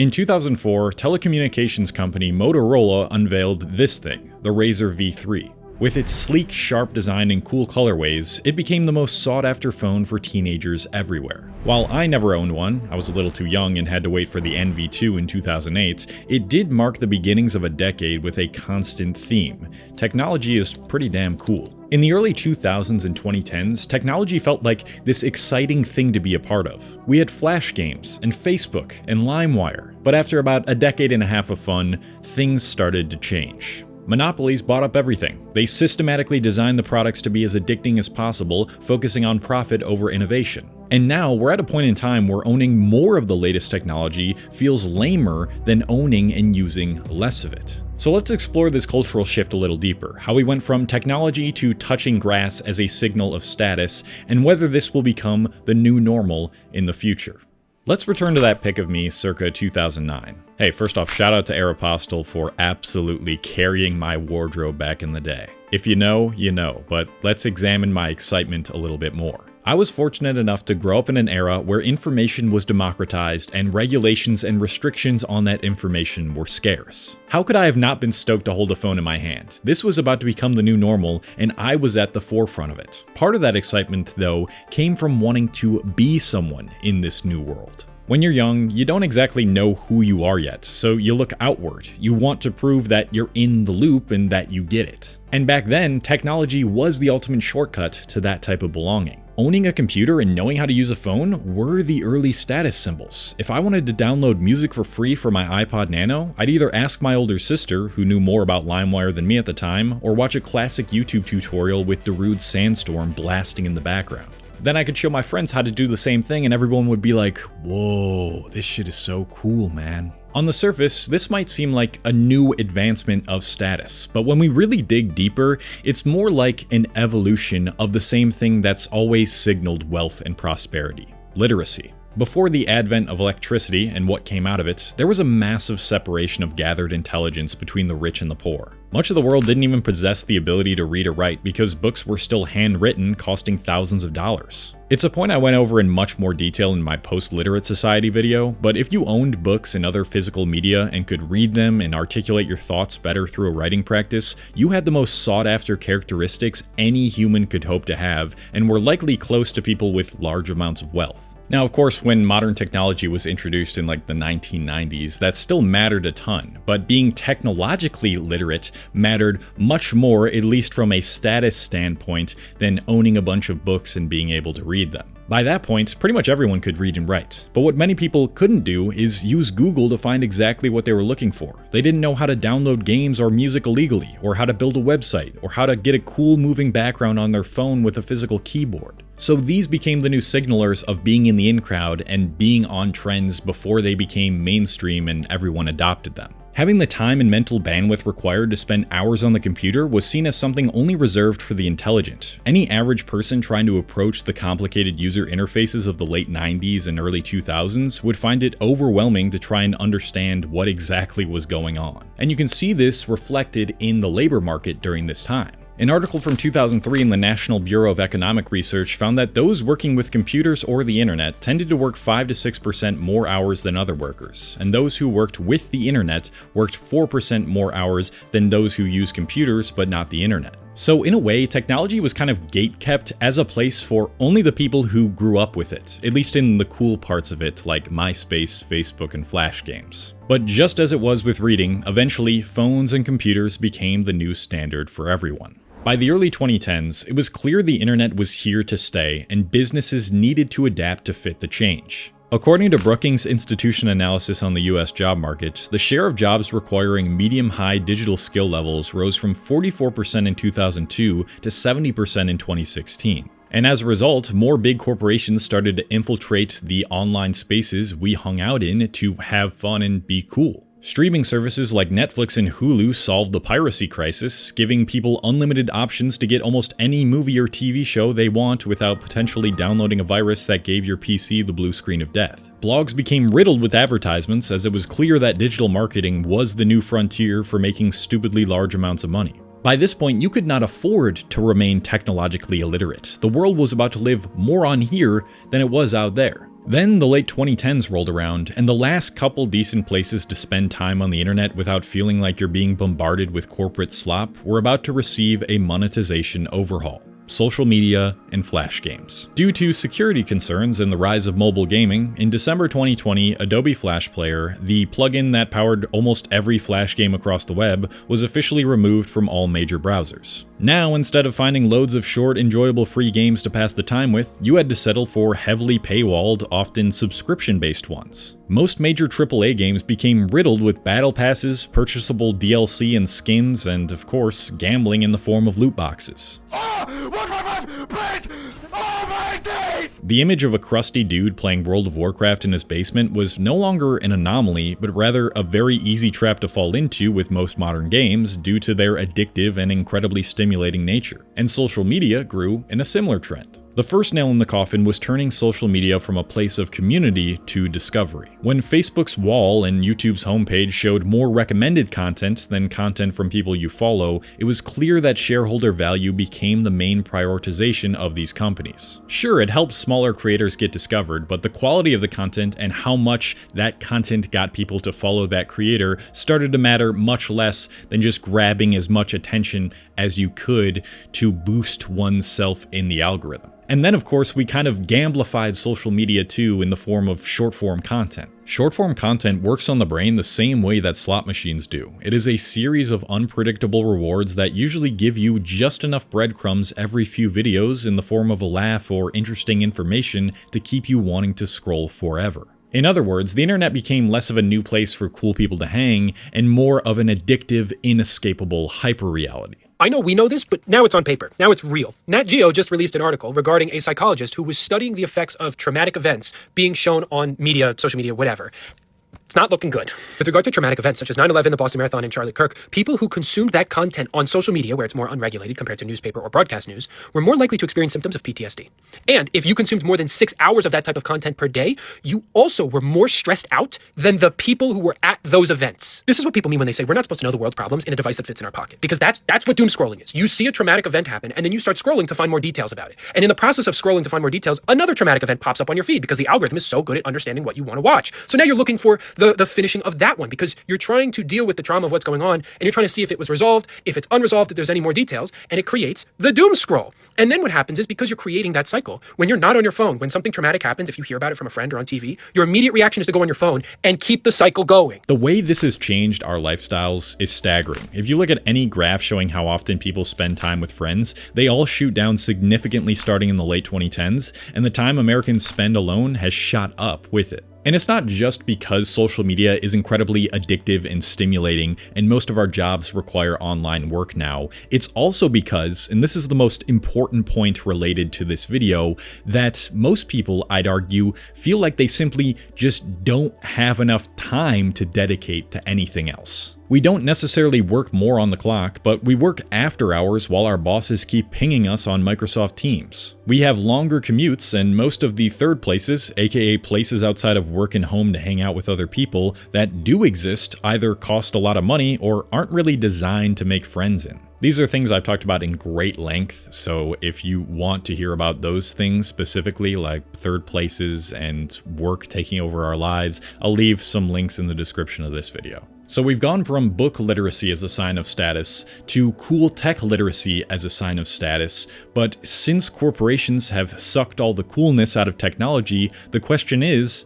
In 2004, telecommunications company Motorola unveiled this thing, the Razr V3. With its sleek, sharp design and cool colorways, it became the most sought-after phone for teenagers everywhere. While I never owned one, I was a little too young and had to wait for the NV2 in 2008, it did mark the beginnings of a decade with a constant theme. Technology is pretty damn cool. In the early 2000s and 2010s, technology felt like this exciting thing to be a part of. We had Flash games, and Facebook, and LimeWire. But after about a decade and a half of fun, things started to change. Monopolies bought up everything. They systematically designed the products to be as addicting as possible, focusing on profit over innovation. And now we're at a point in time where owning more of the latest technology feels lamer than owning and using less of it. So let's explore this cultural shift a little deeper, how we went from technology to touching grass as a signal of status, and whether this will become the new normal in the future. Let's return to that pic of me circa 2009. Hey, first off, shout out to Aeropostale for absolutely carrying my wardrobe back in the day. If you know, you know, but let's examine my excitement a little bit more. I was fortunate enough to grow up in an era where information was democratized and regulations and restrictions on that information were scarce. How could I have not been stoked to hold a phone in my hand? This was about to become the new normal, and I was at the forefront of it. Part of that excitement, though, came from wanting to be someone in this new world. When you're young, you don't exactly know who you are yet, so you look outward. You want to prove that you're in the loop and that you get it. And back then, technology was the ultimate shortcut to that type of belonging. Owning a computer and knowing how to use a phone were the early status symbols. If I wanted to download music for free for my iPod Nano, I'd either ask my older sister, who knew more about LimeWire than me at the time, or watch a classic YouTube tutorial with Darude's Sandstorm blasting in the background. Then I could show my friends how to do the same thing and everyone would be like, whoa, this shit is so cool, man. On the surface, this might seem like a new advancement of status, but when we really dig deeper, it's more like an evolution of the same thing that's always signaled wealth and prosperity: literacy. Before the advent of electricity and what came out of it, there was a massive separation of gathered intelligence between the rich and the poor. Much of the world didn't even possess the ability to read or write because books were still handwritten, costing thousands of dollars. It's a point I went over in much more detail in my post-Literate Society video, but if you owned books and other physical media and could read them and articulate your thoughts better through a writing practice, you had the most sought-after characteristics any human could hope to have and were likely close to people with large amounts of wealth. Now, of course, when modern technology was introduced in like the 1990s, that still mattered a ton, but being technologically literate mattered much more, at least from a status standpoint, than owning a bunch of books and being able to read them. By that point, pretty much everyone could read and write, but what many people couldn't do is use Google to find exactly what they were looking for. They didn't know how to download games or music illegally, or how to build a website, or how to get a cool moving background on their phone with a physical keyboard. So these became the new signalers of being in the in crowd and being on trends before they became mainstream and everyone adopted them. Having the time and mental bandwidth required to spend hours on the computer was seen as something only reserved for the intelligent. Any average person trying to approach the complicated user interfaces of the late 90s and early 2000s would find it overwhelming to try and understand what exactly was going on. And you can see this reflected in the labor market during this time. An article from 2003 in the National Bureau of Economic Research found that those working with computers or the internet tended to work 5 to 6% more hours than other workers, and those who worked with the internet worked 4% more hours than those who use computers but not the internet. So in a way, technology was kind of gatekept as a place for only the people who grew up with it, at least in the cool parts of it like MySpace, Facebook, and Flash games. But just as it was with reading, eventually phones and computers became the new standard for everyone. By the early 2010s, it was clear the internet was here to stay and businesses needed to adapt to fit the change. According to Brookings Institution analysis on the US job market, the share of jobs requiring medium-high digital skill levels rose from 44% in 2002 to 70% in 2016. And as a result, more big corporations started to infiltrate the online spaces we hung out in to have fun and be cool. Streaming services like Netflix and Hulu solved the piracy crisis, giving people unlimited options to get almost any movie or TV show they want without potentially downloading a virus that gave your PC the blue screen of death. Blogs became riddled with advertisements as it was clear that digital marketing was the new frontier for making stupidly large amounts of money. By this point, you could not afford to remain technologically illiterate. The world was about to live more on here than it was out there. Then the late 2010s rolled around, and the last couple decent places to spend time on the internet without feeling like you're being bombarded with corporate slop were about to receive a monetization overhaul: social media and flash games. Due to security concerns and the rise of mobile gaming, in December 2020, Adobe Flash Player, the plugin that powered almost every flash game across the web, was officially removed from all major browsers. Now, instead of finding loads of short, enjoyable free games to pass the time with, you had to settle for heavily paywalled, often subscription-based ones. Most major AAA games became riddled with battle passes, purchasable DLC and skins, and of course, gambling in the form of loot boxes. The image of a crusty dude playing World of Warcraft in his basement was no longer an anomaly, but rather a very easy trap to fall into with most modern games due to their addictive and incredibly stimulating nature. And social media grew in a similar trend. The first nail in the coffin was turning social media from a place of community to discovery. When Facebook's wall and YouTube's homepage showed more recommended content than content from people you follow, it was clear that shareholder value became the main prioritization of these companies. Sure, it helped smaller creators get discovered, but the quality of the content and how much that content got people to follow that creator started to matter much less than just grabbing as much attention as you could to boost oneself in the algorithm. And then, of course, we kind of gamblified social media too in the form of short-form content. Short-form content works on the brain the same way that slot machines do. It is a series of unpredictable rewards that usually give you just enough breadcrumbs every few videos in the form of a laugh or interesting information to keep you wanting to scroll forever. In other words, the internet became less of a new place for cool people to hang and more of an addictive, inescapable hyper-reality. I know we know this, but now it's on paper. Now it's real. Nat Geo just released an article regarding a psychologist who was studying the effects of traumatic events being shown on media, social media, whatever. It's not looking good. With regard to traumatic events such as 9/11, the Boston Marathon, and Charlie Kirk, people who consumed that content on social media, where it's more unregulated compared to newspaper or broadcast news, were more likely to experience symptoms of PTSD. And if you consumed more than 6 hours of that type of content per day, you also were more stressed out than the people who were at those events. This is what people mean when they say we're not supposed to know the world's problems in a device that fits in our pocket. Because that's what doom scrolling is. You see a traumatic event happen, and then you start scrolling to find more details about it. And in the process of scrolling to find more details, another traumatic event pops up on your feed because the algorithm is so good at understanding what you want to watch. So now you're looking for the finishing of that one because you're trying to deal with the trauma of what's going on, and you're trying to see if it was resolved, if it's unresolved, if there's any more details, and it creates the doom scroll. And then what happens is, because you're creating that cycle, when you're not on your phone, when something traumatic happens, if you hear about it from a friend or on TV, your immediate reaction is to go on your phone and keep the cycle going. The way this has changed our lifestyles is staggering. If you look at any graph showing how often people spend time with friends, they all shoot down significantly starting in the late 2010s, and the time Americans spend alone has shot up with it. And it's not just because social media is incredibly addictive and stimulating, and most of our jobs require online work now. It's also because, and this is the most important point related to this video, that most people, I'd argue, feel like they simply just don't have enough time to dedicate to anything else. We don't necessarily work more on the clock, but we work after hours while our bosses keep pinging us on Microsoft Teams. We have longer commutes, and most of the third places, aka places outside of work and home to hang out with other people, that do exist either cost a lot of money or aren't really designed to make friends in. These are things I've talked about in great length, so if you want to hear about those things specifically, like third places and work taking over our lives, I'll leave some links in the description of this video. So we've gone from book literacy as a sign of status to cool tech literacy as a sign of status, but since corporations have sucked all the coolness out of technology, the question is,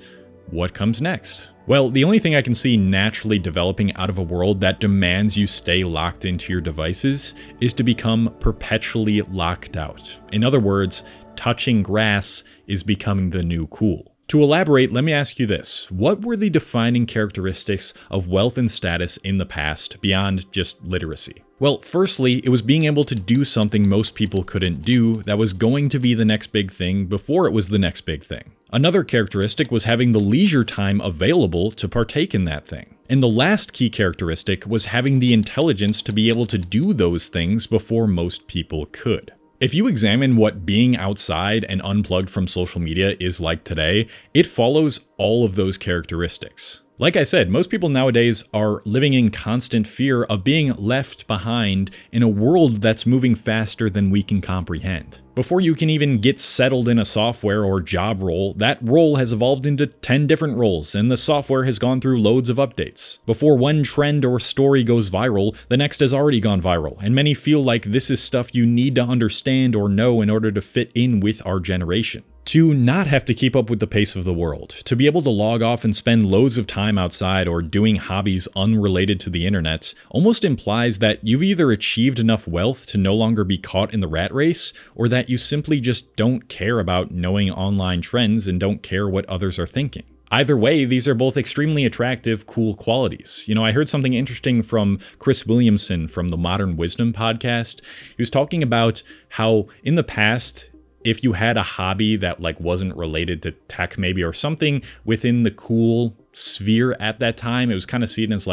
what comes next? Well, the only thing I can see naturally developing out of a world that demands you stay locked into your devices is to become perpetually locked out. In other words, touching grass is becoming the new cool. To elaborate, let me ask you this. What were the defining characteristics of wealth and status in the past beyond just literacy? Well, firstly, it was being able to do something most people couldn't do that was going to be the next big thing before it was the next big thing. Another characteristic was having the leisure time available to partake in that thing. And the last key characteristic was having the intelligence to be able to do those things before most people could. If you examine what being outside and unplugged from social media is like today, it follows all of those characteristics. Like I said, most people nowadays are living in constant fear of being left behind in a world that's moving faster than we can comprehend. Before you can even get settled in a software or job role, that role has evolved into 10 different roles, and the software has gone through loads of updates. Before one trend or story goes viral, the next has already gone viral, and many feel like this is stuff you need to understand or know in order to fit in with our generation. To not have to keep up with the pace of the world, to be able to log off and spend loads of time outside or doing hobbies unrelated to the internet, almost implies that you've either achieved enough wealth to no longer be caught in the rat race, or that you simply just don't care about knowing online trends and don't care what others are thinking. Either way, these are both extremely attractive, cool qualities. I heard something interesting from Chris Williamson from the Modern Wisdom podcast. He was talking about how in the past, if you had a hobby that wasn't related to tech maybe, or something within the cool sphere at that time, it was kind of seen as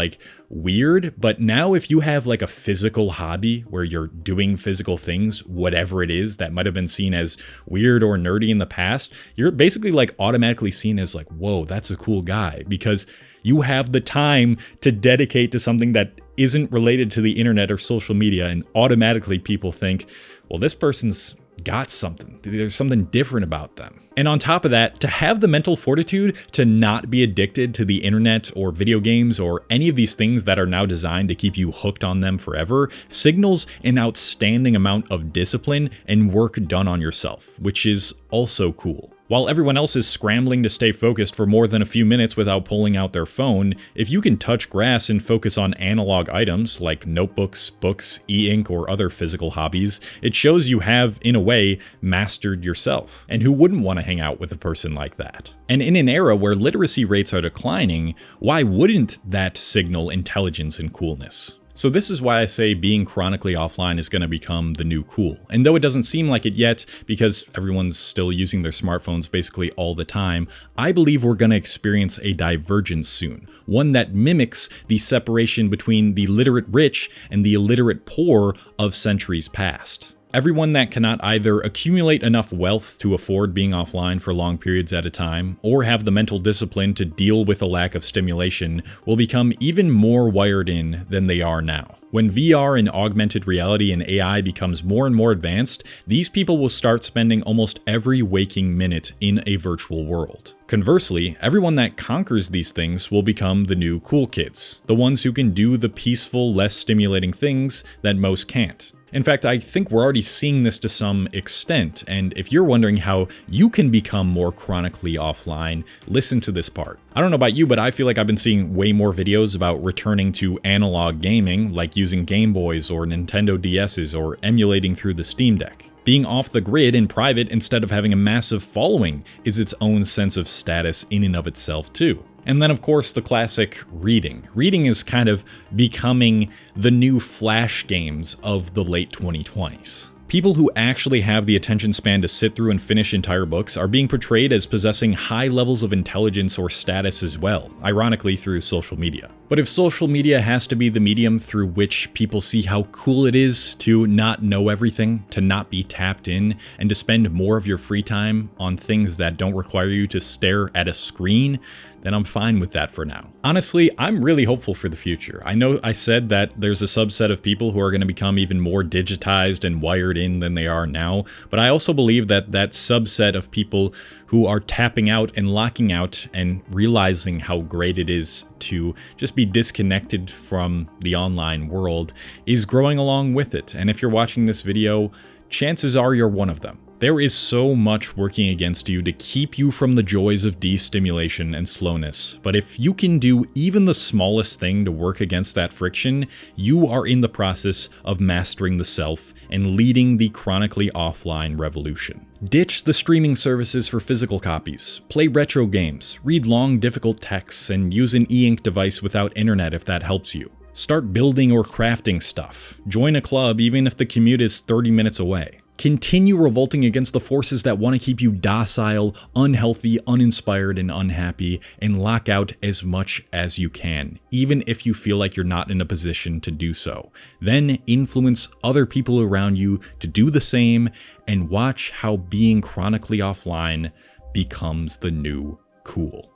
weird. But now if you have a physical hobby where you're doing physical things, whatever it is that might have been seen as weird or nerdy in the past, you're basically automatically seen as whoa, that's a cool guy, because you have the time to dedicate to something that isn't related to the internet or social media, and automatically people think, well, this person's got something. There's something different about them. And on top of that, to have the mental fortitude to not be addicted to the internet or video games or any of these things that are now designed to keep you hooked on them forever signals an outstanding amount of discipline and work done on yourself, which is also cool. While everyone else is scrambling to stay focused for more than a few minutes without pulling out their phone, if you can touch grass and focus on analog items like notebooks, books, e-ink, or other physical hobbies, it shows you have, in a way, mastered yourself. And who wouldn't want to hang out with a person like that? And in an era where literacy rates are declining, why wouldn't that signal intelligence and coolness? So this is why I say being chronically offline is going to become the new cool. And though it doesn't seem like it yet, because everyone's still using their smartphones basically all the time, I believe we're going to experience a divergence soon. One that mimics the separation between the literate rich and the illiterate poor of centuries past. Everyone that cannot either accumulate enough wealth to afford being offline for long periods at a time, or have the mental discipline to deal with a lack of stimulation, will become even more wired in than they are now. When VR and augmented reality and AI becomes more and more advanced, these people will start spending almost every waking minute in a virtual world. Conversely, everyone that conquers these things will become the new cool kids, the ones who can do the peaceful, less stimulating things that most can't. In fact, I think we're already seeing this to some extent, and if you're wondering how you can become more chronically offline, listen to this part. I don't know about you, but I feel like I've been seeing way more videos about returning to analog gaming, like using Game Boys or Nintendo DS's or emulating through the Steam Deck. Being off the grid in private instead of having a massive following is its own sense of status in and of itself too. And then, of course, the classic reading. Reading is kind of becoming the new Flash games of the late 2020s. People who actually have the attention span to sit through and finish entire books are being portrayed as possessing high levels of intelligence or status as well, ironically through social media. But if social media has to be the medium through which people see how cool it is to not know everything, to not be tapped in, and to spend more of your free time on things that don't require you to stare at a screen, then I'm fine with that for now. Honestly, I'm really hopeful for the future. I know I said that there's a subset of people who are going to become even more digitized and wired in than they are now, but I also believe that that subset of people who are tapping out and locking out and realizing how great it is to just be disconnected from the online world is growing along with it. And if you're watching this video, chances are you're one of them. There is so much working against you to keep you from the joys of destimulation and slowness, but if you can do even the smallest thing to work against that friction, you are in the process of mastering the self and leading the chronically offline revolution. Ditch the streaming services for physical copies, play retro games, read long difficult texts, and use an e-ink device without internet if that helps you. Start building or crafting stuff. Join a club even if the commute is 30 minutes away. Continue revolting against the forces that want to keep you docile, unhealthy, uninspired, and unhappy, and lock out as much as you can, even if you feel like you're not in a position to do so. Then influence other people around you to do the same, and watch how being chronically offline becomes the new cool.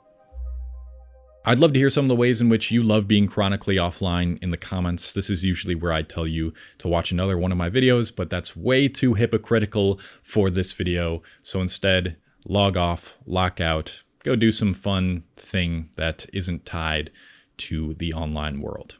I'd love to hear some of the ways in which you love being chronically offline in the comments. This is usually where I tell you to watch another one of my videos, but that's way too hypocritical for this video. So instead, log off, lock out, go do some fun thing that isn't tied to the online world.